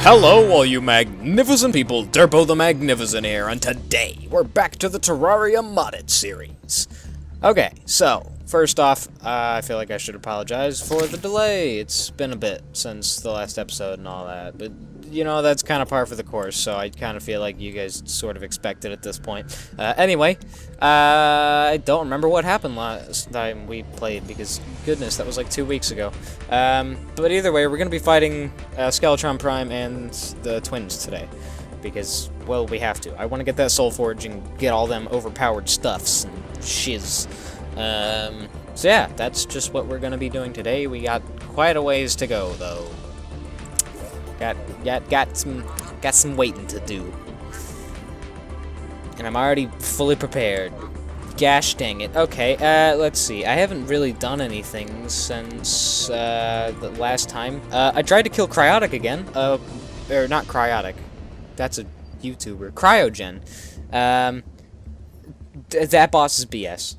Hello, all you magnificent people, Derpo the Magnificent here, and today we're back to the Terraria modded series. Okay, so, first off, I feel like I should apologize for the delay. It's been a bit since the last episode and all that, but, you know, that's kind of par for the course, so I kind of feel like you guys sort of expect it at this point. Anyway, I don't remember what happened last time we played, because, goodness, that was like 2 weeks ago. But either way, we're going to be fighting Skeletron Prime and the twins today, because, well, we have to. I want to get that Soul Forge and get all them overpowered stuffs and shiz. So yeah, that's just what we're going to be doing today. We got quite a ways to go, though. Got some waiting to do. And I'm already fully prepared. Gosh dang it. Okay, let's see. I haven't really done anything since the last time. I tried to kill Cryotic again. Or not Cryotic. That's a YouTuber. Cryogen. That boss is BS.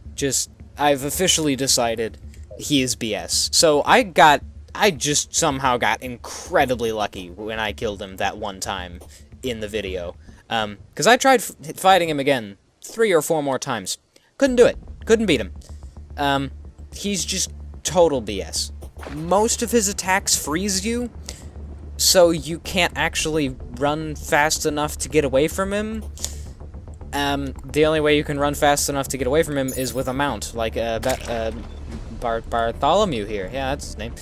I've officially decided he is BS. So I just somehow got incredibly lucky when I killed him that one time in the video. Because I tried fighting him again 3 or 4 more times. Couldn't do it. Couldn't beat him. He's just total BS. Most of his attacks freeze you, so you can't actually run fast enough to get away from him. The only way you can run fast enough to get away from him is with a mount, like Bartholomew here. Yeah, that's his name.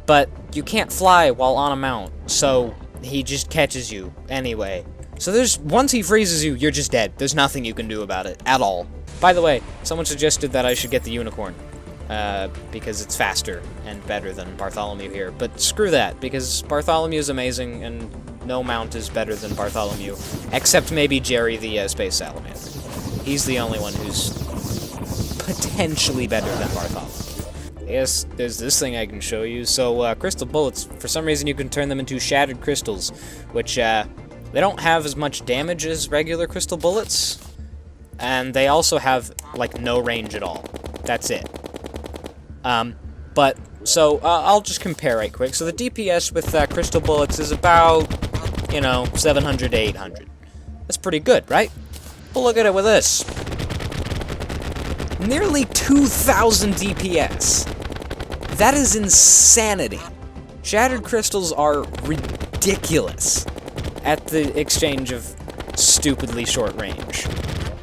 But you can't fly while on a mount, so he just catches you anyway. So once he freezes you, you're just dead. There's nothing you can do about it, at all. By the way, someone suggested that I should get the unicorn, because it's faster and better than Bartholomew here. But screw that, because Bartholomew is amazing, and no mount is better than Bartholomew, except maybe Jerry the Space Salamander. He's the only one who's potentially better than Bartholomew. Yes, there's this thing I can show you. So, crystal bullets, for some reason you can turn them into shattered crystals, which, they don't have as much damage as regular crystal bullets, and they also have, like, no range at all. That's it. I'll just compare right quick. So the DPS with crystal bullets is about, 700 to 800. That's pretty good, right? But look at it with this. Nearly 2,000 DPS. That is insanity. Shattered crystals are ridiculous at the exchange of stupidly short range.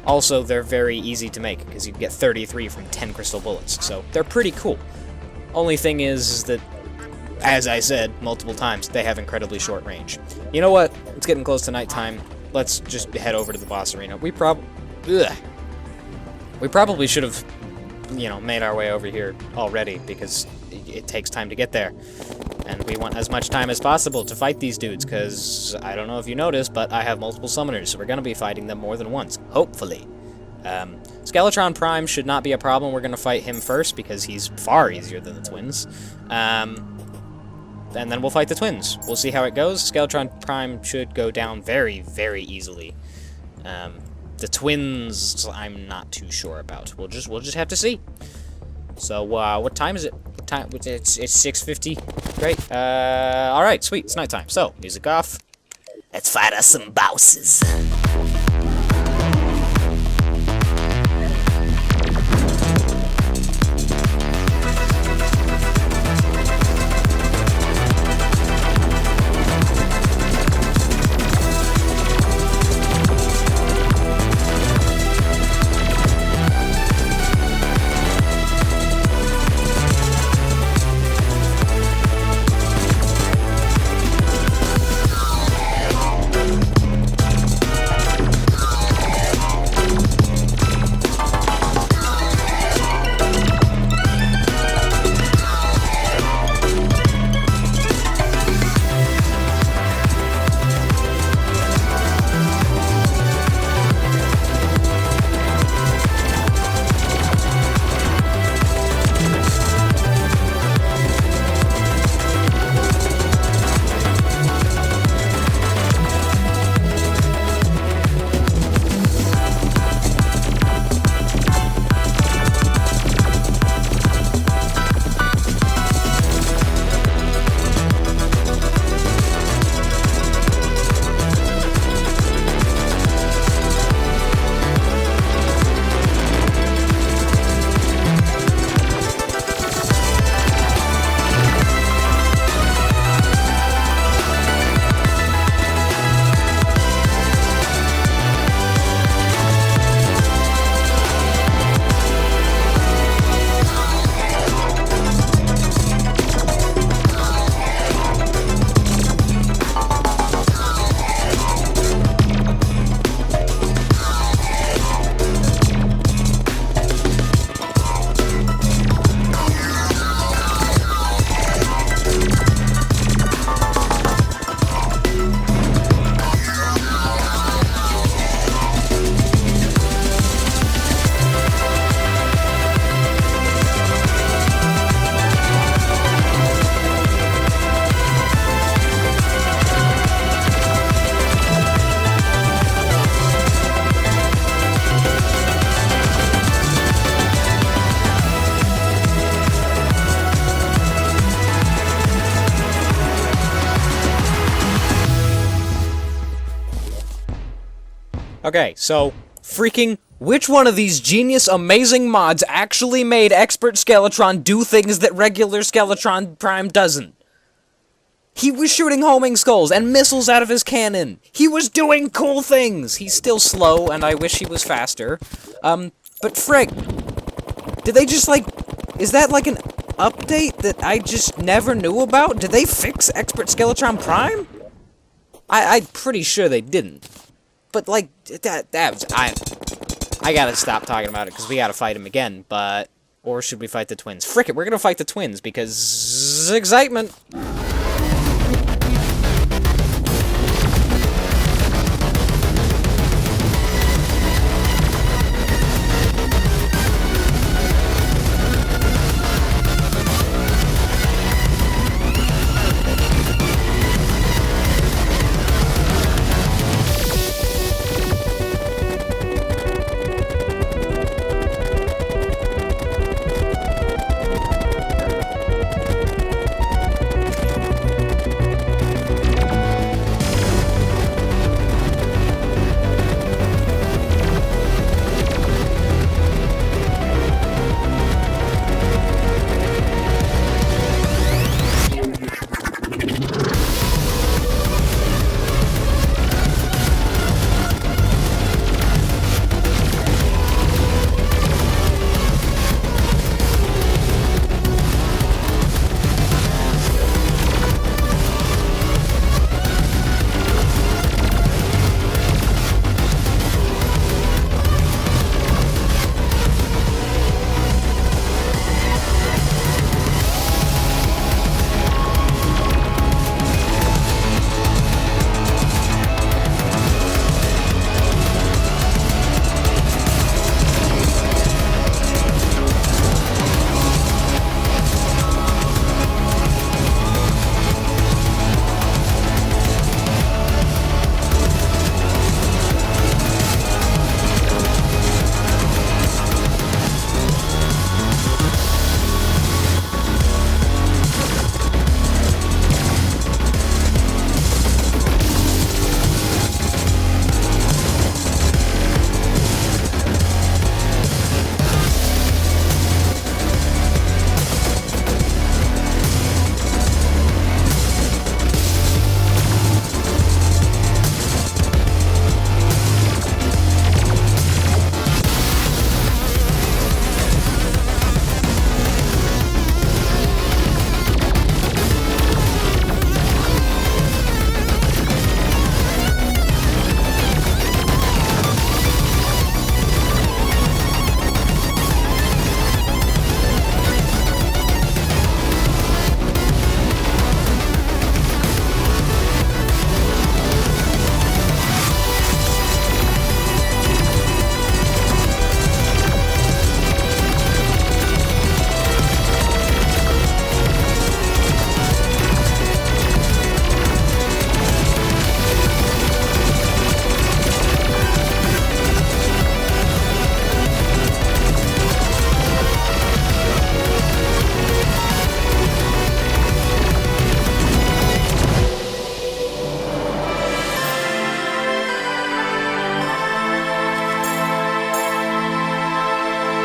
Also, they're very easy to make, because you get 33 from 10 crystal bullets, so they're pretty cool. Only thing is that, as I said multiple times, they have incredibly short range. You know what? It's getting close to nighttime. Let's just head over to the boss arena. We probably should have, made our way over here already, because it takes time to get there. And we want as much time as possible to fight these dudes, because I don't know if you noticed, but I have multiple summoners, so we're going to be fighting them more than once, hopefully. Skeletron Prime should not be a problem. We're going to fight him first, because he's far easier than the twins. And then we'll fight the twins. We'll see how it goes. Skeletron Prime should go down very, very easily. The twins, I'm not too sure about. We'll just have to see. So, what time is it? It's 6:50. Great. Alright, sweet. It's nighttime. So, music off. Let's fight us some bosses. Okay, so, freaking, which one of these genius, amazing mods actually made Expert Skeletron do things that regular Skeletron Prime doesn't? He was shooting homing skulls and missiles out of his cannon. He was doing cool things. He's still slow, and I wish he was faster. But frick, did they just, like, is that, like, an update that I just never knew about? Did they fix Expert Skeletron Prime? I'm pretty sure they didn't. But, like, I gotta stop talking about it, because we gotta fight him again, but... Or should we fight the twins? Frick it, we're gonna fight the twins, because... excitement!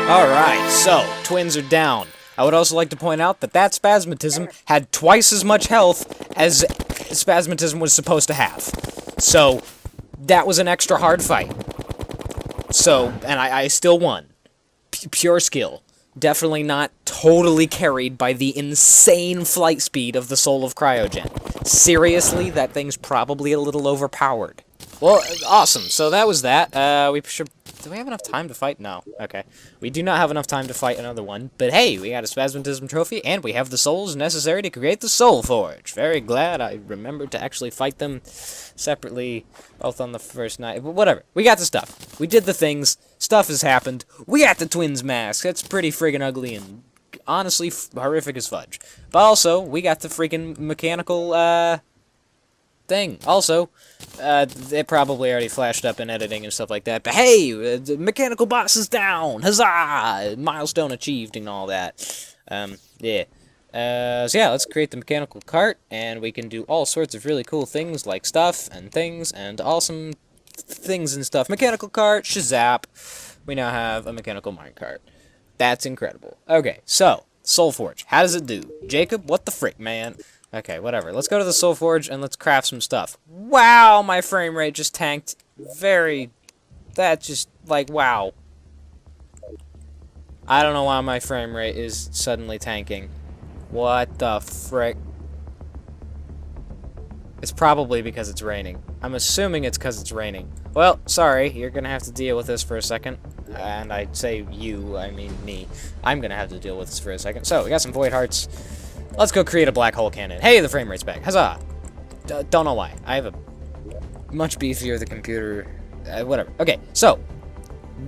Alright, so, twins are down. I would also like to point out that that Spasmatism had twice as much health as Spasmatism was supposed to have. So, that was an extra hard fight. So, and I still won. Pure skill. Definitely not totally carried by the insane flight speed of the Soul of Cryogen. Seriously, that thing's probably a little overpowered. Well, awesome. So that was that. We should... Do we have enough time to fight? No. Okay. We do not have enough time to fight another one. But hey, we got a Spasmatism trophy, and we have the souls necessary to create the Soul Forge. Very glad I remembered to actually fight them separately, both on the first night. But whatever. We got the stuff. We did the things. Stuff has happened. We got the twins mask. That's pretty friggin' ugly and honestly horrific as fudge. But also, we got the freaking mechanical, thing. Also, it probably already flashed up in editing and stuff like that, but hey, the mechanical boss is down! Huzzah! Milestone achieved and all that. Yeah. So yeah, let's create the mechanical cart, and we can do all sorts of really cool things, like stuff, and things, and awesome things and stuff. Mechanical cart, shazap. We now have a mechanical minecart. That's incredible. Okay, so, Soul Forge. How does it do? Jacob, what the frick, man? Okay, whatever. Let's go to the Soul Forge and let's craft some stuff. Wow, my frame rate just tanked. That just, like, wow. I don't know why my frame rate is suddenly tanking. What the frick? It's probably because it's raining. I'm assuming it's because it's raining. Well, sorry, you're gonna have to deal with this for a second. And I say you, I mean me. I'm gonna have to deal with this for a second. So, we got some void hearts. Let's go create a black hole cannon. Hey, the frame rate's back. Huzzah! Don't know why. I have a much beefier the computer. Whatever. Okay, so,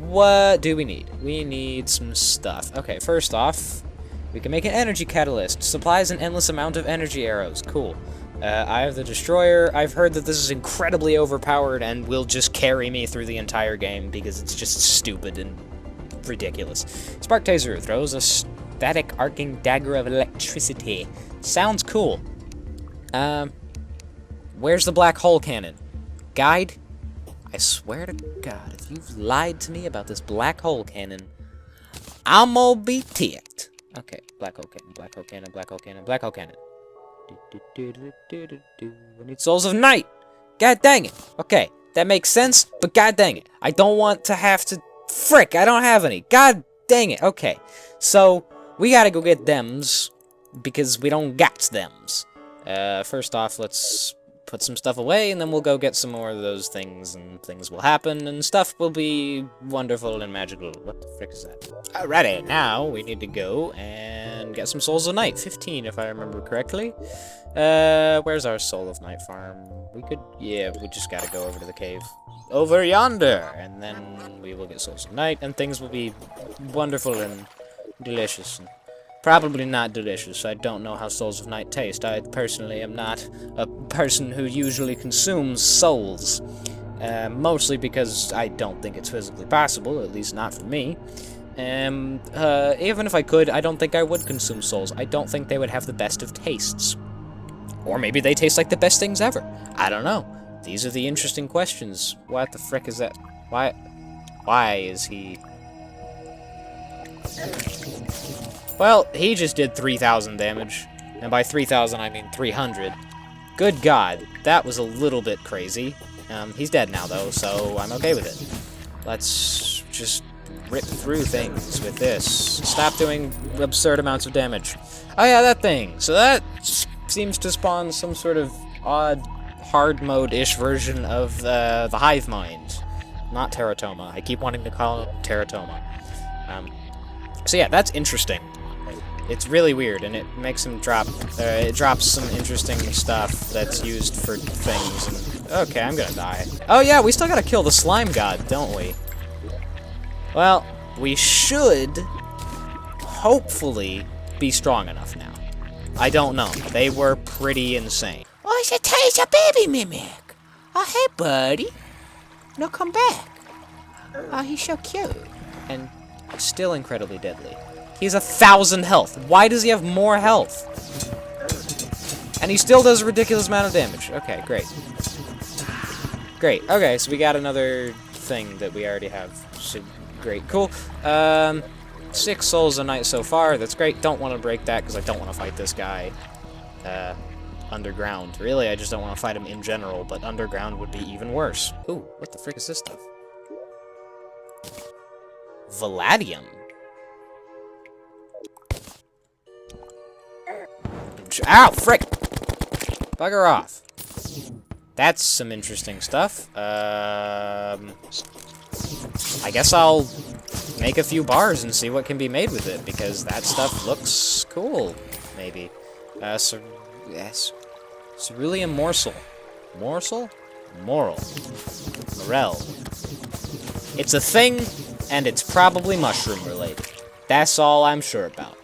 what do we need? We need some stuff. Okay, first off, we can make an energy catalyst. Supplies an endless amount of energy arrows. Cool. I have the Destroyer. I've heard that this is incredibly overpowered and will just carry me through the entire game because it's just stupid and ridiculous. Spark Taser throws a static arcing dagger of electricity. Sounds cool. Where's the black hole cannon? Guide? I swear to God, if you've lied to me about this black hole cannon, I'm gonna be ticked. Okay, black hole cannon, black hole cannon, black hole cannon, black hole cannon. I need Souls of Night! God dang it! Okay, that makes sense, but god dang it. I don't want to have to... Frick, I don't have any. God dang it. Okay, so we gotta go get thems, because we don't got thems. First off, let's put some stuff away, and then we'll go get some more of those things, and things will happen, and stuff will be wonderful and magical. What the frick is that? Alrighty, now we need to go and get some Souls of Night. 15, if I remember correctly. Where's our Soul of Night farm? Yeah, we just gotta go over to the cave. Over yonder! And then we will get Souls of Night, and things will be wonderful and delicious. Probably not delicious. I don't know how Souls of Night taste. I personally am not a person who usually consumes souls. Mostly because I don't think it's physically possible, at least not for me. Even if I could, I don't think I would consume souls. I don't think they would have the best of tastes. Or maybe they taste like the best things ever. I don't know. These are the interesting questions. What the frick is that? Why is he... Well, he just did 3,000 damage. And by 3,000, I mean 300. Good God, that was a little bit crazy. He's dead now, though, so I'm okay with it. Let's just rip through things with this. Stop doing absurd amounts of damage. Oh yeah, that thing. So that seems to spawn some sort of odd hard mode-ish version of the Hive Mind. Not Teratoma. I keep wanting to call it Teratoma. So yeah, that's interesting. It's really weird, and it makes him drop, it drops some interesting stuff that's used for things, and, okay, I'm gonna die. Oh yeah, we still gotta kill the slime god, don't we? Well, we should, hopefully, be strong enough now. I don't know, they were pretty insane. Oh, it's a taste of baby mimic! Oh, hey, buddy! No, come back! Oh, he's so cute. And still incredibly deadly. He has 1,000 health. Why does he have more health? And he still does a ridiculous amount of damage. Okay, great. Great. Okay, so we got another thing that we already have. So, great. Cool. 6 souls a night so far. That's great. Don't want to break that because I don't want to fight this guy underground. Really, I just don't want to fight him in general, but underground would be even worse. Ooh, what the frick is this stuff? Vanadium. Ow, frick! Bugger off. That's some interesting stuff. I guess I'll make a few bars and see what can be made with it, because that stuff looks cool, maybe. So, yes. Cerulean morsel. Morsel? Moral. Morel. It's a thing, and it's probably mushroom related. That's all I'm sure about.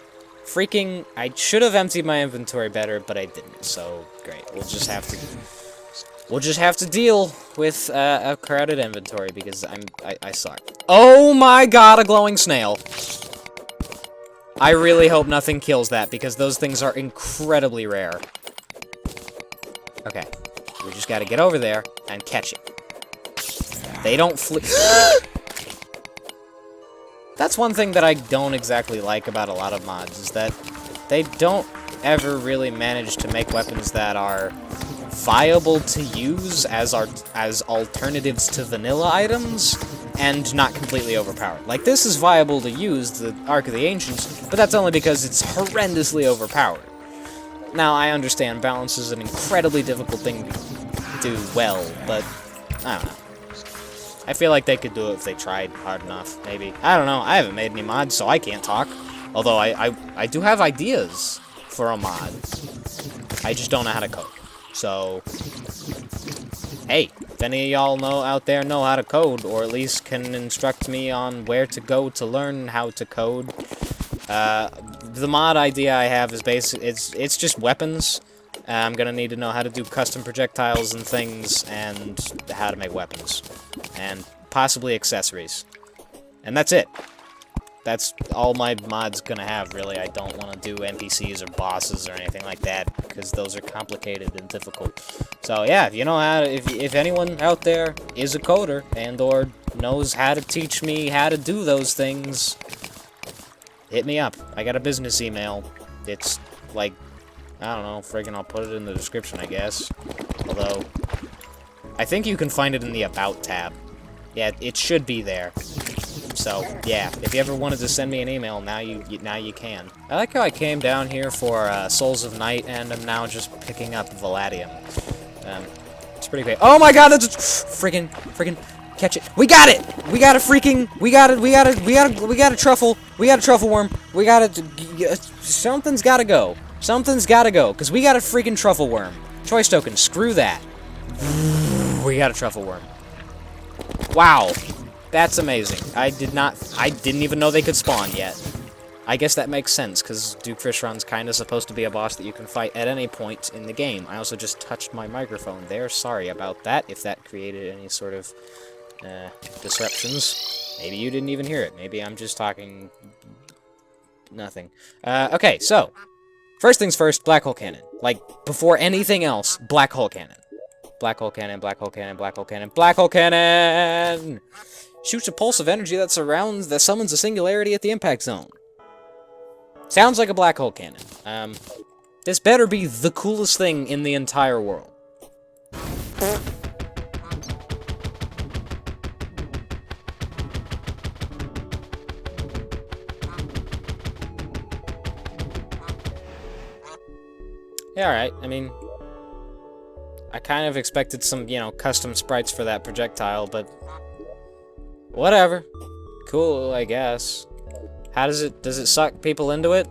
Freaking, I should have emptied my inventory better, but I didn't, so great. We'll just have to deal with a crowded inventory because I suck. Oh my god, a glowing snail. I really hope nothing kills that because those things are incredibly rare. Okay, we just gotta get over there and catch it. They don't flee. That's one thing that I don't exactly like about a lot of mods, is that they don't ever really manage to make weapons that are viable to use as alternatives to vanilla items, and not completely overpowered. Like, this is viable to use, the Ark of the Ancients, but that's only because it's horrendously overpowered. Now, I understand balance is an incredibly difficult thing to do well, but I don't know. I feel like they could do it if they tried hard enough, maybe. I don't know, I haven't made any mods, so I can't talk. Although, I do have ideas for a mod. I just don't know how to code. So, hey, if any of y'all out there know how to code, or at least can instruct me on where to go to learn how to code, the mod idea I have is it's just weapons. I'm gonna need to know how to do custom projectiles and things, and how to make weapons. And possibly accessories. And that's it. That's all my mod's gonna have, really. I don't want to do NPCs or bosses or anything like that, because those are complicated and difficult. So yeah, if you know how to, if anyone out there is a coder, and or knows how to teach me how to do those things, hit me up. I got a business email. It's like, I don't know, friggin' I'll put it in the description, I guess. Although, I think you can find it in the About tab. Yeah, it should be there. So, yeah, if you ever wanted to send me an email, now you can. I like how I came down here for Souls of Night, and I'm now just picking up Valadium. It's pretty great. Oh my god, that's friggin' catch it. We got it! We got a truffle. We got a truffle worm. Something's gotta go. Something's gotta go, because we got a freaking truffle worm. Choice token, screw that. We got a truffle worm. Wow. That's amazing. I didn't even know they could spawn yet. I guess that makes sense, because Duke Fishron's kind of supposed to be a boss that you can fight at any point in the game. I also just touched my microphone there. Sorry about that, if that created any sort of disruptions. Maybe you didn't even hear it. Maybe I'm just talking nothing. Okay, so, first things first, black hole cannon. Like, before anything else, black hole cannon. Black hole cannon, black hole cannon, black hole cannon, black hole cannon! Shoots a pulse of energy that summons a singularity at the impact zone. Sounds like a black hole cannon. This better be the coolest thing in the entire world. Yeah, alright, I mean, I kind of expected some, custom sprites for that projectile, but whatever. Cool, I guess. How does it suck people into it?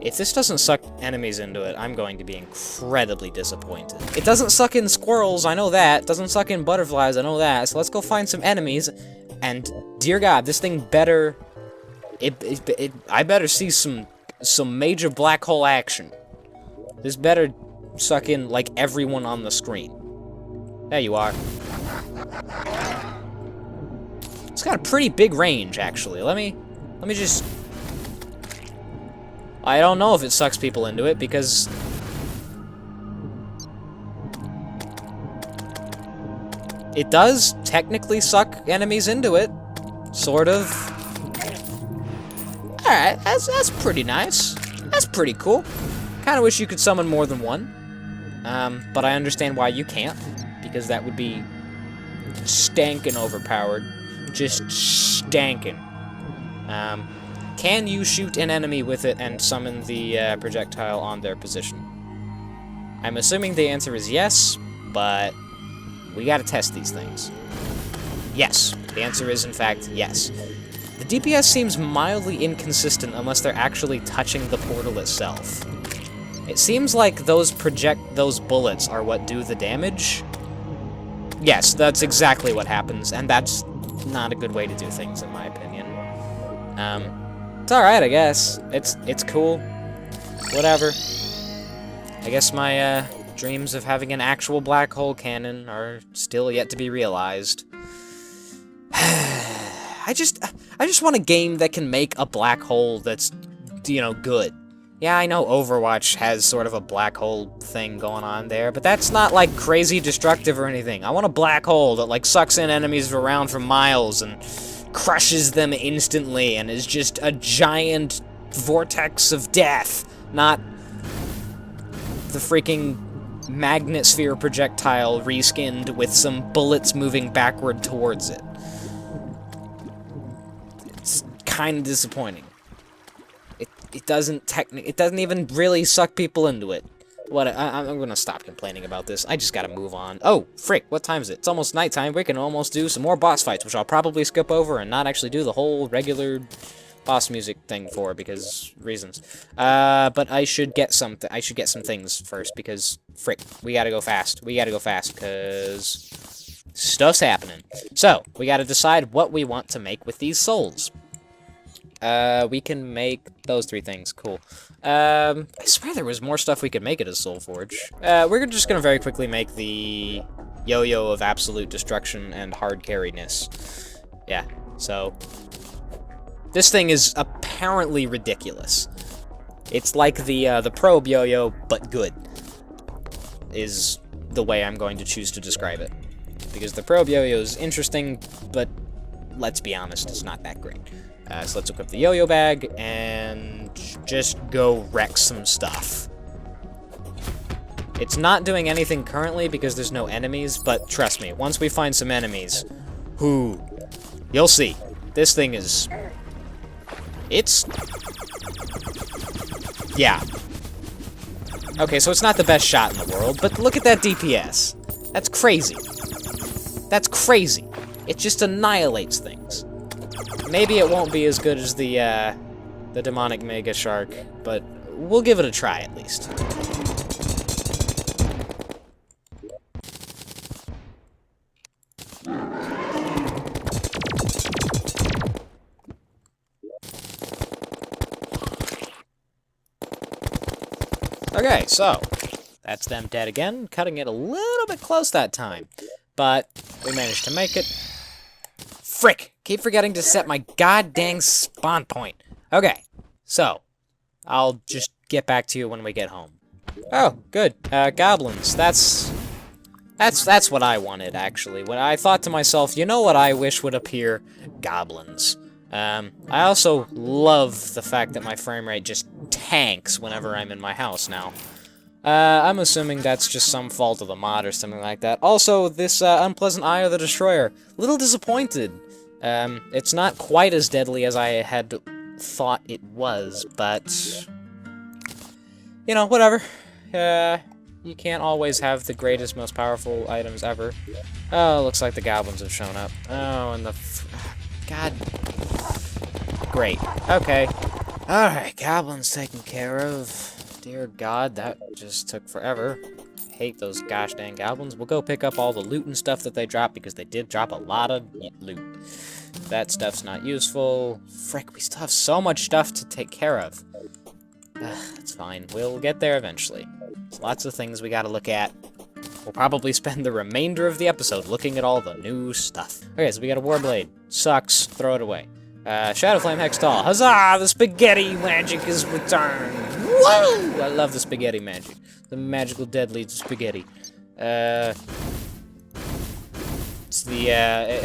If this doesn't suck enemies into it, I'm going to be incredibly disappointed. It doesn't suck in squirrels, I know that. It doesn't suck in butterflies, I know that. So let's go find some enemies, and dear God, this thing better... I better see some major black hole action. This better suck in, like, everyone on the screen. There you are. It's got a pretty big range, actually. Let me just... I don't know if it sucks people into it, because... it does technically suck enemies into it. Sort of. Alright, that's pretty nice. That's pretty cool. Kinda wish you could summon more than one. But I understand why you can't, because that would be stankin' overpowered. Just stankin'. Can you shoot an enemy with it and summon the projectile on their position? I'm assuming the answer is yes, but we gotta test these things. Yes, the answer is in fact yes. The DPS seems mildly inconsistent unless they're actually touching the portal itself. It seems like those bullets are what do the damage. Yes, that's exactly what happens, and that's not a good way to do things, in my opinion. It's alright, I guess. It's cool. Whatever. I guess my, dreams of having an actual black hole cannon are still yet to be realized. I just want a game that can make a black hole that's, good. Yeah, I know Overwatch has sort of a black hole thing going on there, but that's not, like, crazy destructive or anything. I want a black hole that, like, sucks in enemies around for miles and crushes them instantly and is just a giant vortex of death, not the freaking magnet sphere projectile reskinned with some bullets moving backward towards it. It's kind of disappointing. It doesn't even really suck people into it. I'm gonna stop complaining about this. I just gotta move on. Oh, frick, what time is it? It's almost nighttime. We can almost do some more boss fights, which I'll probably skip over and not actually do the whole regular boss music thing for, because reasons. But I should get some things first, because, frick, we gotta go fast. We gotta go fast, because stuff's happening. So, we gotta decide what we want to make with these souls. We can make those 3 things. Cool. I swear there was more stuff we could make at a Soul Forge. We're just gonna very quickly make the yo-yo of absolute destruction and hard carriness. Yeah, so this thing is apparently ridiculous. It's like the probe yo-yo, but good, is the way I'm going to choose to describe it. Because the probe yo-yo is interesting, but let's be honest, it's not that great. So let's equip the yo-yo bag, and just go wreck some stuff. It's not doing anything currently because there's no enemies, but trust me, once we find some enemies, you'll see. This thing is... yeah. Okay, so it's not the best shot in the world, but look at that DPS. That's crazy. That's crazy. It just annihilates things. Maybe it won't be as good as the demonic mega shark, but we'll give it a try at least. Okay, so that's them dead again, cutting it a little bit close that time, but we managed to make it. Frick! Keep forgetting to set my goddamn spawn point. Okay, so I'll just get back to you when we get home. Oh, good. Goblins. That's what I wanted, actually. When I thought to myself, you know what I wish would appear? Goblins. I also love the fact that my frame rate just tanks whenever I'm in my house now. I'm assuming that's just some fault of the mod or something like that. Also, this Unpleasant Eye of the Destroyer. Little disappointed. It's not quite as deadly as I had thought it was, but... you know, whatever. You can't always have the greatest, most powerful items ever. Oh, looks like the goblins have shown up. Oh, and the... God... Great. Okay. Alright, goblins taken care of. Dear God, that just took forever. Hate those gosh dang goblins. We'll go pick up all the loot and stuff that they dropped, because they did drop a lot of loot. That stuff's not useful. Frick, we still have so much stuff to take care of. That's fine. We'll get there eventually. There's lots of things we gotta look at. We'll probably spend the remainder of the episode looking at all the new stuff. Okay, so we got a Warblade. Sucks. Throw it away. Shadowflame Hextall. Huzzah! The spaghetti magic is returned. Whoa! I love the spaghetti magic. The magical deadly spaghetti. It's the,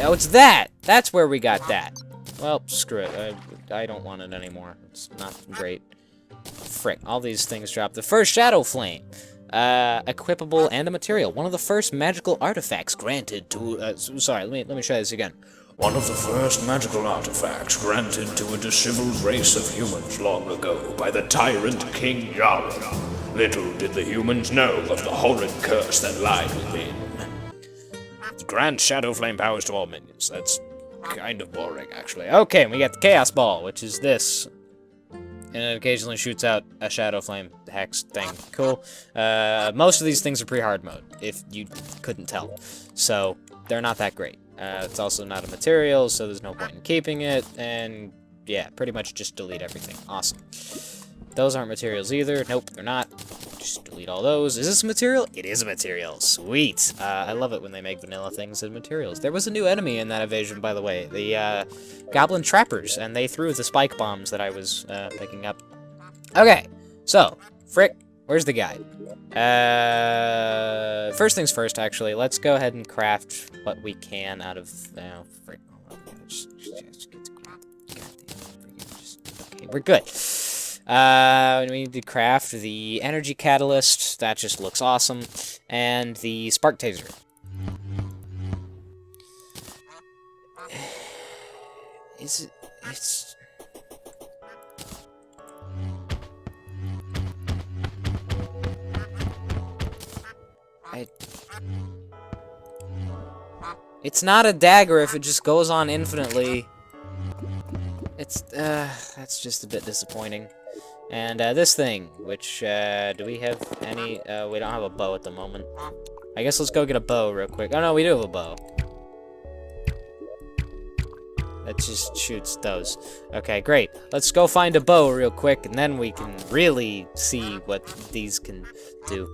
oh, it's that! That's where we got that. Well, screw it. I don't want it anymore. It's not great. Frick, all these things drop. The first Shadow Flame. Equipable and a material. One of the first magical artifacts granted to, sorry, let me try this again. One of the first magical artifacts granted to a disheveled race of humans long ago by the tyrant King Yara. Little did the humans know of the horrid curse that lied within. Grant Shadow Flame powers to all minions. That's kind of boring, actually. Okay, and we got the Chaos Ball, which is this. And it occasionally shoots out a Shadow Flame hex thing. Cool. Most of these things are pre-hard mode, if you couldn't tell. So, they're not that great. It's also not a material, so there's no point in keeping it, and yeah, pretty much just delete everything. Awesome. Those aren't materials either. Nope, they're not. Just delete all those. Is this a material? It is a material. Sweet. I love it when they make vanilla things and materials. There was a new enemy in that evasion, by the way. The Goblin Trappers, and they threw the spike bombs that I was picking up. Okay, So, frick, where's the guide? First things first, actually, let's go ahead and craft what we can out of, frick. Okay, we're good. We need to craft the energy catalyst, that just looks awesome, and the spark taser. It's not a dagger if it just goes on infinitely. That's just a bit disappointing. And, this thing, which, do we have any, we don't have a bow at the moment. I guess let's go get a bow real quick. Oh, no, we do have a bow. That just shoots those. Okay, great. Let's go find a bow real quick, and then we can really see what these can do.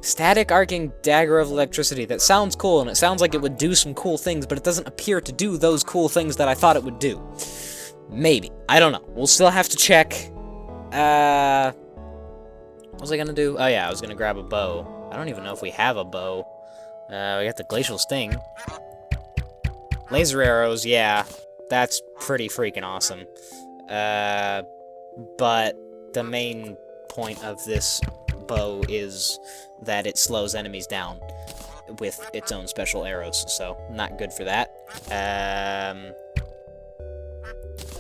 Static arcing dagger of electricity. That sounds cool, and it sounds like it would do some cool things, but it doesn't appear to do those cool things that I thought it would do. Maybe. I don't know. We'll still have to check. What was I gonna do? Oh yeah, I was gonna grab a bow. I don't even know if we have a bow. We got the Glacial Sting. Laser arrows, yeah. That's pretty freaking awesome. But the main point of this bow is that it slows enemies down with its own special arrows, so not good for that.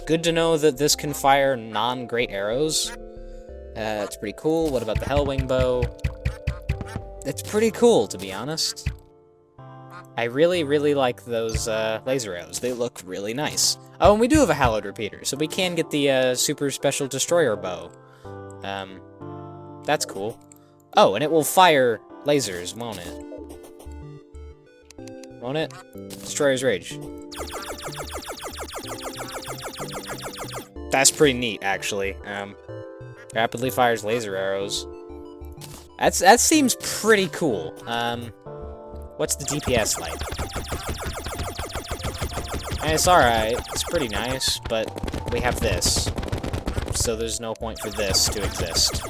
Good to know that this can fire non-great arrows. It's pretty cool. What about the Hellwing bow? It's pretty cool, to be honest. I really, really like those laser arrows. They look really nice. Oh, and we do have a Hallowed Repeater, so we can get the Super Special Destroyer bow. That's cool. Oh, and it will fire lasers, won't it? Won't it? Destroyer's Rage. That's pretty neat, actually. Rapidly fires laser arrows. That seems pretty cool. What's the DPS like? And it's alright. It's pretty nice, but we have this. So there's no point for this to exist.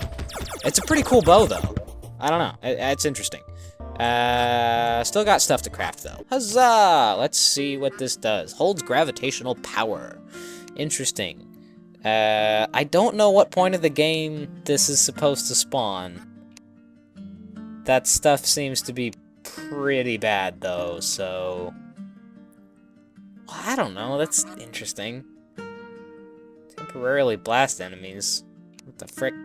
It's a pretty cool bow, though. I don't know. It's interesting. Still got stuff to craft, though. Huzzah! Let's see what this does. Holds gravitational power. Interesting. I don't know what point of the game this is supposed to spawn. That stuff seems to be pretty bad, though, so... Well, I don't know. That's interesting. Temporarily blast enemies. What the frick?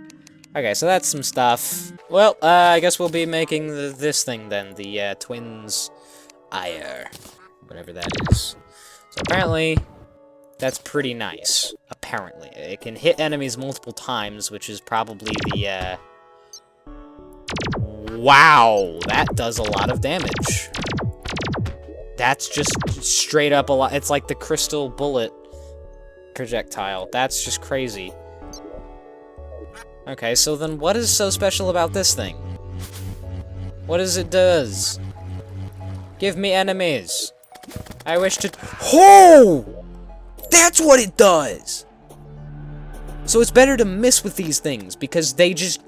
Okay, so that's some stuff. Well, I guess we'll be making this thing then, the Twins Ire, whatever that is. So apparently, that's pretty nice. Apparently, it can hit enemies multiple times, which is probably the Wow, that does a lot of damage. That's just straight up a lot. It's like the crystal bullet projectile. That's just crazy. Okay, so then what is so special about this thing? What is it does? Give me enemies. I wish to... Oh! That's what it does! So it's better to miss with these things, because they just...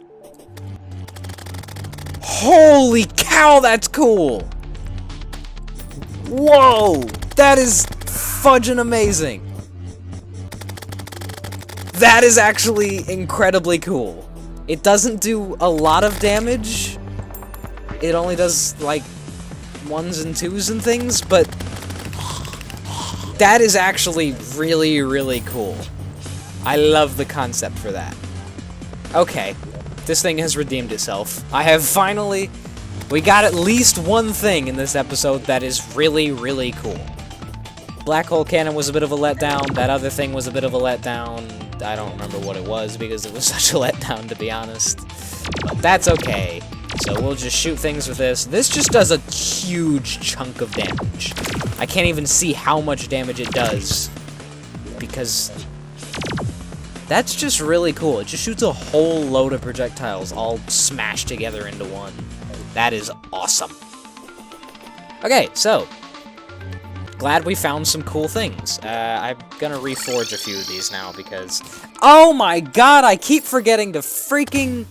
Holy cow, that's cool! Whoa! That is fudging amazing! That is actually incredibly cool. It doesn't do a lot of damage. It only does, like, 1s and 2s and things, but... That is actually really, really cool. I love the concept for that. Okay. This thing has redeemed itself. I have finally... We got at least one thing in this episode that is really, really cool. Black Hole Cannon was a bit of a letdown. That other thing was a bit of a letdown. I don't remember what it was because it was such a letdown, to be honest. But that's okay. So we'll just shoot things with this. This just does a huge chunk of damage. I can't even see how much damage it does. Because... That's just really cool. It just shoots a whole load of projectiles all smashed together into one. That is awesome. Okay, so... glad we found some cool things. I'm gonna reforge a few of these now because... Oh my god, I keep forgetting to freaking...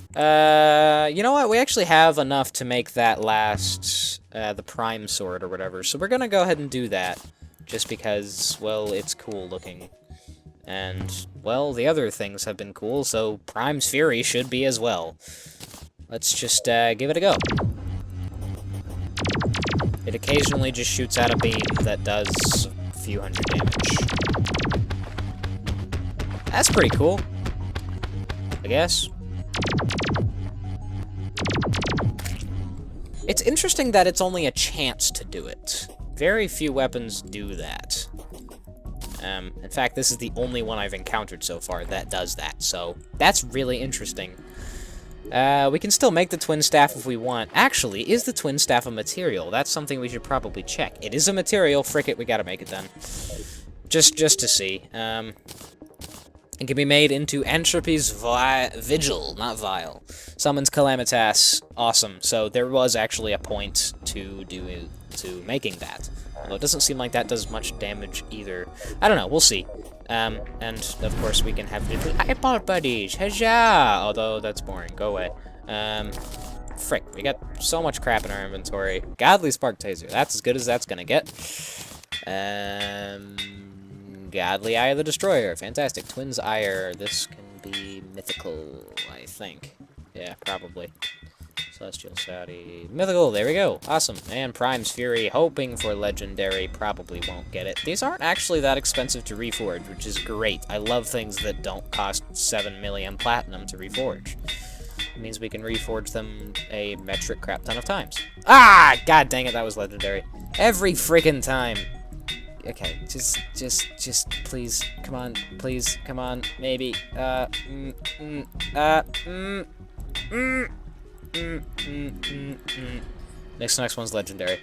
you know what? We actually have enough to make that last, the Prime Sword or whatever. So we're gonna go ahead and do that. Just because, well, it's cool looking. And, well, the other things have been cool, so Prime's Fury should be as well. Let's just, give it a go. It occasionally just shoots out a beam that does a few hundred damage. That's pretty cool, I guess. It's interesting that it's only a chance to do it. Very few weapons do that. In fact, this is the only one I've encountered so far that does that, so that's really interesting. We can still make the Twin Staff if we want. Actually, is the Twin Staff a material? That's something we should probably check. It is a material. Frick it, we gotta make it then. Just to see. It can be made into Entropy's Vigil, not Vile. Summons Calamitas. Awesome. So there was actually a point to making that. Although it doesn't seem like that does much damage either. I don't know, we'll see. And, of course, we can have little eyeball buddies, huzzah! Although, that's boring, go away. Frick, we got so much crap in our inventory. Godly Spark Taser, that's as good as that's gonna get. Godly Eye of the Destroyer, fantastic. Twin's Ire, this can be mythical, I think. Yeah, probably. Celestial Saudi. Mythical, there we go. Awesome. And Prime's Fury, hoping for Legendary, probably won't get it. These aren't actually that expensive to reforge, which is great. I love things that don't cost 7 million platinum to reforge. It means we can reforge them a metric crap ton of times. Ah! God dang it, that was Legendary. Every freaking time. Okay, just, please, come on, please, come on, maybe, Next one's Legendary.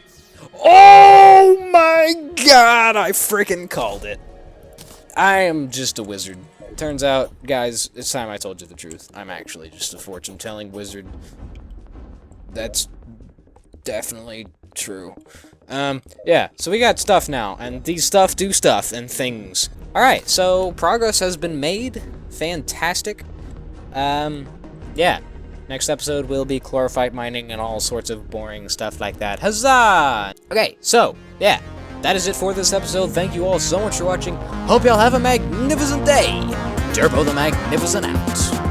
Oh my god, I freaking called it. I am just a wizard. Turns out, guys, it's time I told you the truth. I'm actually just a fortune-telling wizard. That's definitely true. Yeah, so we got stuff now, and these stuff do stuff and things. Alright, so progress has been made. Fantastic. Yeah. Next episode will be chlorophyte mining and all sorts of boring stuff like that. Huzzah! Okay, so, yeah. That is it for this episode. Thank you all so much for watching. Hope y'all have a magnificent day. Jopo the Magnificent out.